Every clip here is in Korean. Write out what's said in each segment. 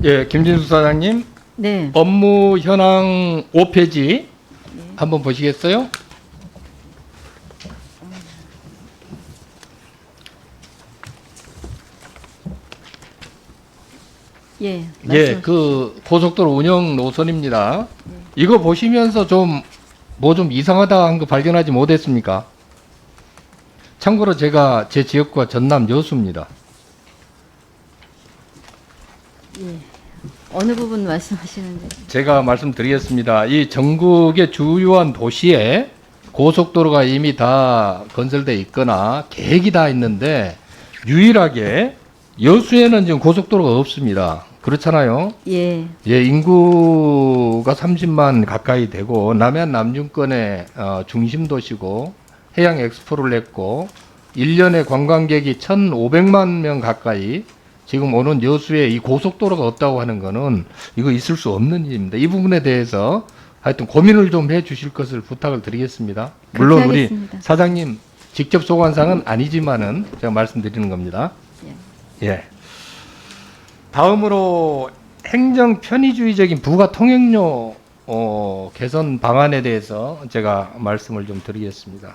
예, 김진수 사장님, 네. 업무 현황 5페이지 한번 보시겠어요? 예. 예, 그 고속도로 운영 노선입니다. 이거 보시면서 좀 뭐 좀 이상하다 한 거 발견하지 못했습니까? 참고로 제가 제 지역구가 전남 여수입니다. 예. 어느 부분 말씀하시는지. 제가 말씀드리겠습니다. 이 전국의 주요한 도시에 고속도로가 이미 다 건설돼 있거나 계획이 다 있는데 유일하게 여수에는 지금 고속도로가 없습니다. 그렇잖아요. 예. 예, 인구가 30만 가까이 되고 남해안 남중권의 중심 도시고 해양 엑스포를 냈고 1년에 관광객이 1,500만 명 가까이 지금 오는 여수에 이 고속도로가 없다고 하는 거는 이거 있을 수 없는 일입니다. 이 부분에 대해서 하여튼 고민을 좀 해 주실 것을 부탁을 드리겠습니다. 물론 우리 하겠습니다. 사장님 직접 소관상은 아니지만은 제가 말씀드리는 겁니다. 예. 다음으로 행정 편의주의적인 부가 통행료 개선 방안에 대해서 제가 말씀을 좀 드리겠습니다.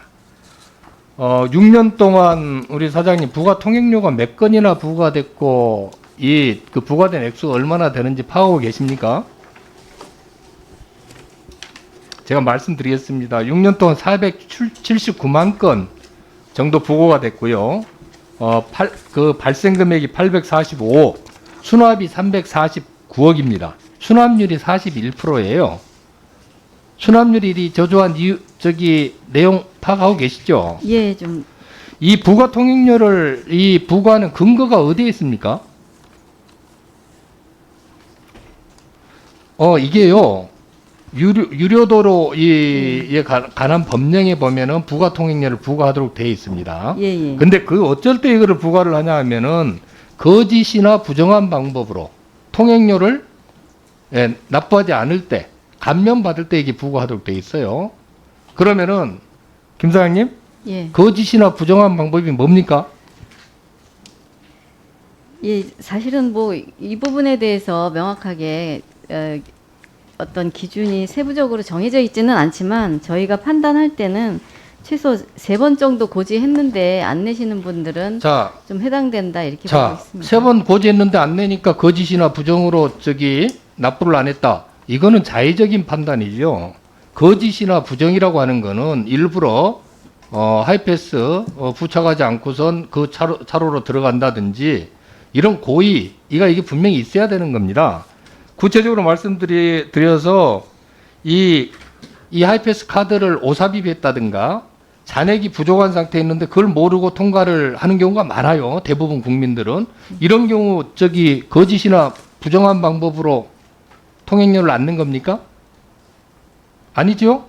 6년 동안 우리 사장님 부가 통행료가 몇 건이나 부과가 됐고 이 그 부과된 액수가 얼마나 되는지 파악하고 계십니까? 제가 말씀드리겠습니다. 6년 동안 479만 건 정도 부과가 됐고요. 그 발생 금액이 845, 수납이 349억입니다. 수납률이 41%예요. 수납률이 저조한 이유, 내용 파악하고 계시죠? 예, 좀. 이 부가 통행료를 이 부과하는 근거가 어디에 있습니까? 이게요. 유료도로 이에 관한 법령에 보면은 부가 통행료를 부과하도록 되어 있습니다. 예, 예. 근데 그 어쩔 때 이거를 부과를 하냐 하면은 거짓이나 부정한 방법으로 통행료를 납부하지 않을 때 감면받을 때 이게 부과하도록 되어 있어요. 그러면은 김 사장님 예. 거짓이나 부정한 방법이 뭡니까? 예, 사실은 뭐 이 부분에 대해서 명확하게 어떤 기준이 세부적으로 정해져 있지는 않지만 저희가 판단할 때는 최소 3번 정도 고지했는데 안 내시는 분들은 자, 좀 해당된다 이렇게 보고 있습니다. 3번 고지했는데 안 내니까 거짓이나 부정으로 납부를 안 했다. 이거는 자의적인 판단이죠. 거짓이나 부정이라고 하는 거는 일부러 하이패스 부착하지 않고선 그 차로로 들어간다든지 이런 고의, 이게 분명히 있어야 되는 겁니다. 구체적으로 말씀드려서 이 하이패스 카드를 오삽입했다든가 잔액이 부족한 상태에 있는데 그걸 모르고 통과를 하는 경우가 많아요. 대부분 국민들은. 이런 경우 거짓이나 부정한 방법으로 통행료를 안는 겁니까? 아니죠?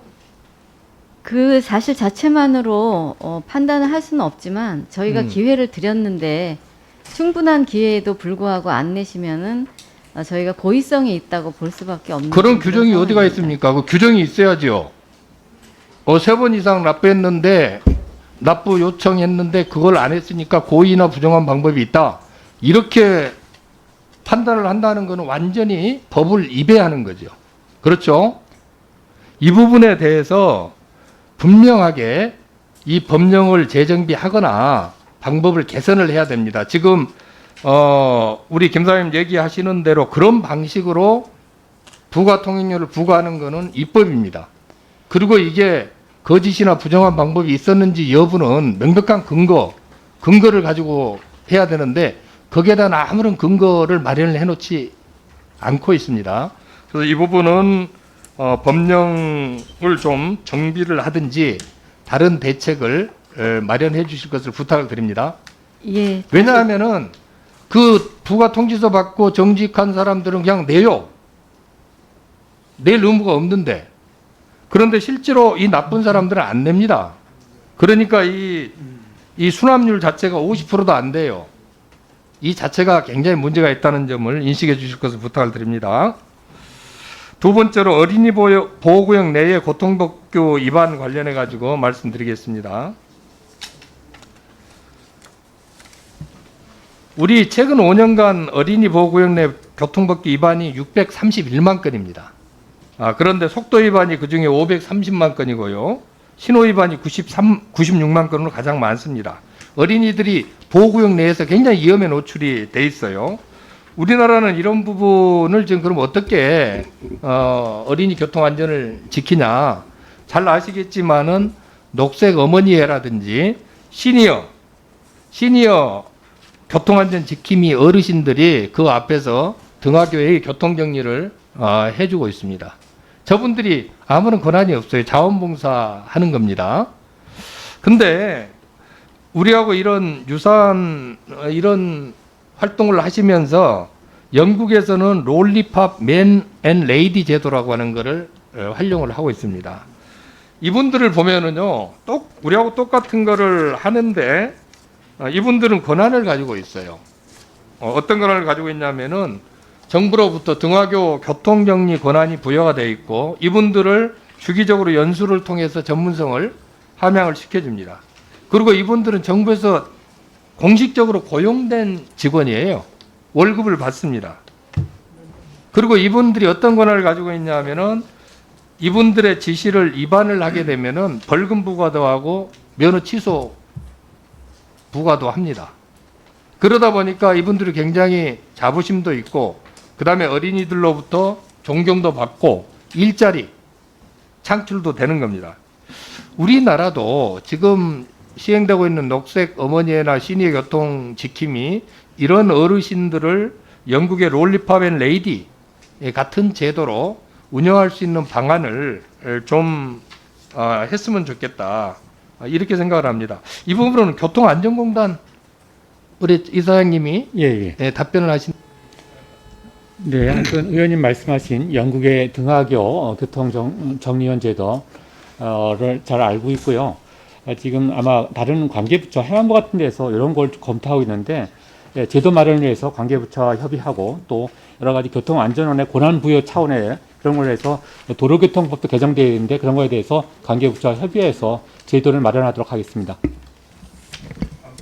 그 사실 자체만으로 판단을 할 수는 없지만 저희가 기회를 드렸는데 충분한 기회에도 불구하고 안 내시면은 저희가 고의성이 있다고 볼 수밖에 없는 그런 규정이 상황입니다. 어디가 있습니까? 그 규정이 있어야지요. 3번 이상 납부했는데 납부 요청했는데 그걸 안 했으니까 고의나 부정한 방법이 있다. 이렇게 판단을 한다는 것은 완전히 법을 위배하는 거죠. 그렇죠? 이 부분에 대해서 분명하게 이 법령을 재정비하거나 방법을 개선을 해야 됩니다. 지금 우리 김 사장님 얘기하시는 대로 그런 방식으로 부가 통행료를 부과하는 것은 입법입니다. 그리고 이게 거짓이나 부정한 방법이 있었는지 여부는 명백한 근거를 가지고 해야 되는데 거기에 대한 아무런 근거를 마련을 해놓지 않고 있습니다. 그래서 이 부분은 법령을 좀 정비를 하든지 다른 대책을 마련해 주실 것을 부탁을 드립니다. 예. 왜냐하면은 그 부가 통지서 받고 정직한 사람들은 그냥 내요. 낼 의무가 없는데. 그런데 실제로 이 나쁜 사람들은 안 냅니다. 그러니까 이 수납률 자체가 50%도 안 돼요. 이 자체가 굉장히 문제가 있다는 점을 인식해 주실 것을 부탁을 드립니다. 두 번째로 어린이 보호구역 내의 고통법규 위반 관련해 가지고 말씀드리겠습니다. 우리 최근 5년간 어린이 보호구역 내 교통법규 위반이 631만 건입니다. 그런데 속도 위반이 그중에 530만 건이고요. 신호 위반이 96만 건으로 가장 많습니다. 어린이들이 보호구역 내에서 굉장히 위험에 노출이 돼 있어요. 우리나라는 이런 부분을 지금 그럼 어떻게 어린이 교통 안전을 지키냐? 잘 아시겠지만은 녹색 어머니회라든지 시니어 교통안전 지킴이 어르신들이 그 앞에서 등하교의 교통정리를 해주고 있습니다. 저분들이 아무런 권한이 없어요. 자원봉사 하는 겁니다. 근데 우리하고 이런 유사한 이런 활동을 하시면서 영국에서는 롤리팝 맨 앤 레이디 제도라고 하는 거를 활용을 하고 있습니다. 이분들을 보면은요, 우리하고 똑같은 거를 하는데 이분들은 권한을 가지고 있어요. 어떤 권한을 가지고 있냐면은 정부로부터 등하교 교통정리 권한이 부여가 되어 있고 이분들을 주기적으로 연수를 통해서 전문성을 함양을 시켜줍니다. 그리고 이분들은 정부에서 공식적으로 고용된 직원이에요. 월급을 받습니다. 그리고 이분들이 어떤 권한을 가지고 있냐면은 이분들의 지시를 위반을 하게 되면은 벌금 부과도 하고 면허 취소 부과도 합니다. 그러다 보니까 이분들이 굉장히 자부심도 있고 그 다음에 어린이들로부터 존경도 받고 일자리 창출도 되는 겁니다. 우리나라도 지금 시행되고 있는 녹색 어머니회나 시니어 교통 지킴이 이런 어르신들을 영국의 롤리팝 앤 레이디 같은 제도로 운영할 수 있는 방안을 좀 했으면 좋겠다. 이렇게 생각을 합니다. 이 부분은 교통안전공단 우리 이사장님이 답변을 하신. 네, 하여튼 의원님 말씀하신 영국의 등하교 교통정리원 제도를 잘 알고 있고요. 지금 아마 다른 관계부처 행안부 같은 데서 이런 걸 검토하고 있는데 제도 마련을 위해서 관계부처와 협의하고 또 여러 가지 교통안전원의 권한 부여 차원의 그런 걸 해서 도로교통법도 개정되어 있는데 그런 거에 대해서 관계부처와 협의해서 제도를 마련하도록 하겠습니다.